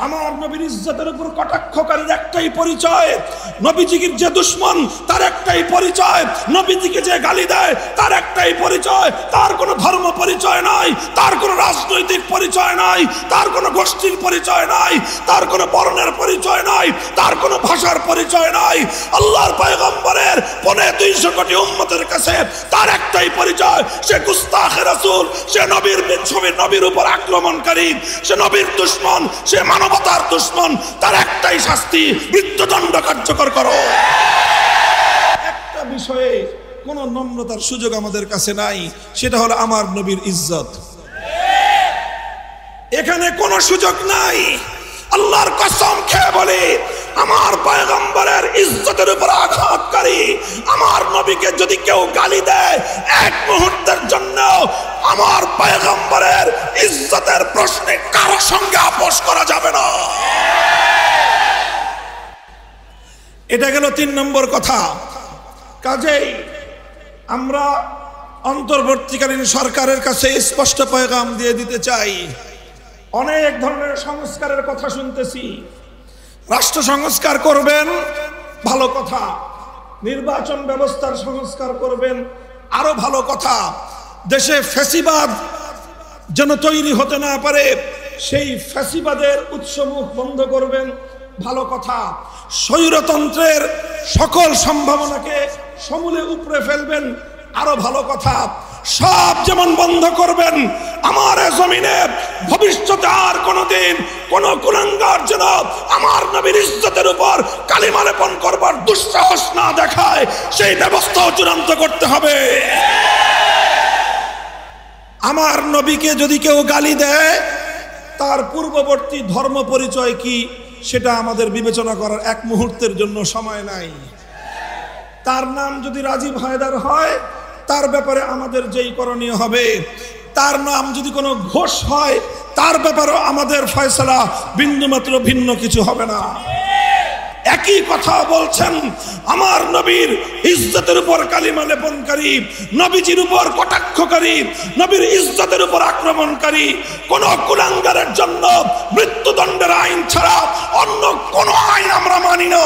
আমার নবীর ইজ্জতের উপর কটাক্ষকারীর একটাই পরিচয়, নবীজির যে দুশমন তার একটাই পরিচয়, নবীজিকে যে গালি দেয় তার একটাই পরিচয়। তার কোনো ধর্ম পরিচয় নাই, তার কোনো রাজনৈতিক পরিচয় নাই, তার কোনো গোষ্ঠীর পরিচয় নাই, তার কোনো বর্ণের পরিচয় নাই, তার কোনো ভাষার পরিচয় নাই। আল্লাহর পয়গম্বরের 250 কোটি উম্মতের কাছে তার একটাই পরিচয়, সে গুস্তাখে রাসূল, সে নবীর উপর আক্রমণকারী, সে নবীর দুশমন, সে মানবতার দুশমন। তার একটাই শাস্তি, মৃত্যুদণ্ড কার্যকর করো। একটা বিষয়ে কোন নম্রতার সুযোগ আমাদের কাছে নাই, সেটা হলো আমার নবীর ইজ্জত। এখানে কোন সুযোগ নাই। আল্লাহর কসম খেয়ে বলি, আমার পয়গম্বরের ইজ্জতের উপর আঘাতকারী আমার নবীকে যদি কেউ গালি দেয়, এক মুহূর্তের জন্য আমার পয়গম্বরের ইজ্জতের প্রশ্নে কারো সঙ্গে আপোষ করা যাবে না। এটা গেল 3 নম্বর কথা। কাজেই আমরা অন্তর্বর্তীকালীন সরকারের কাছে স্পষ্ট পয়গাম দিয়ে দিতে চাই, অনেক ধরনের সংস্কারের কথা শুনতেছি। রাষ্ট্র সংস্কার করবেন, ভালো কথা। নির্বাচন ব্যবস্থার সংস্কার করবেন, আরো ভালো কথা। দেশে ফ্যাসিবাদ যেন তৈরি হতে না পারে, সেই ফ্যাসিবাদের উৎসমুখ বন্ধ করবেন, ভালো কথা। স্বৈরতন্ত্রের সকল সম্ভাবনাকে সমূলে উপড়ে ফেলবেন, আরো ভালো কথা। সব যেমন বন্ধ করবেন, আমার জমিনে ভবিষ্যতে আর কোনদিন কোন কুলাঙ্গার যেন আমার নবীর ইজ্জতের উপর কালিমা লেপন করবার দুঃসাহস না দেখায়, সেই ব্যবস্থাও চূড়ান্ত করতে হবে। আমার নবীকে যদি কেউ গালি দেয়, তার পূর্ববর্তী ধর্ম পরিচয় কি সেটা আমাদের বিবেচনা করার এক মুহূর্তের জন্য সময় নাই। তার নাম যদি রাজীব হায়দার হয়, তার ব্যাপারে আমাদের যেই করণীয় হবে। তার নাম যদি কোনো ঘোষ হয়, তার ব্যাপারেও আমাদের ফয়সালা বিন্দুমাত্র ভিন্ন কিছু হবে না। একই কথা বলছেন, আমার নবীর ইজ্জতের উপর কালিমা লেপনকারী, নবীজির উপর কটাক্ষকারী, নবীর ইজ্জতের উপর আক্রমণকারী কোন কুলাঙ্গারের জন্য মৃত্যুদণ্ডের আইন ছাড়া অন্য কোন আইন আমরা মানি না।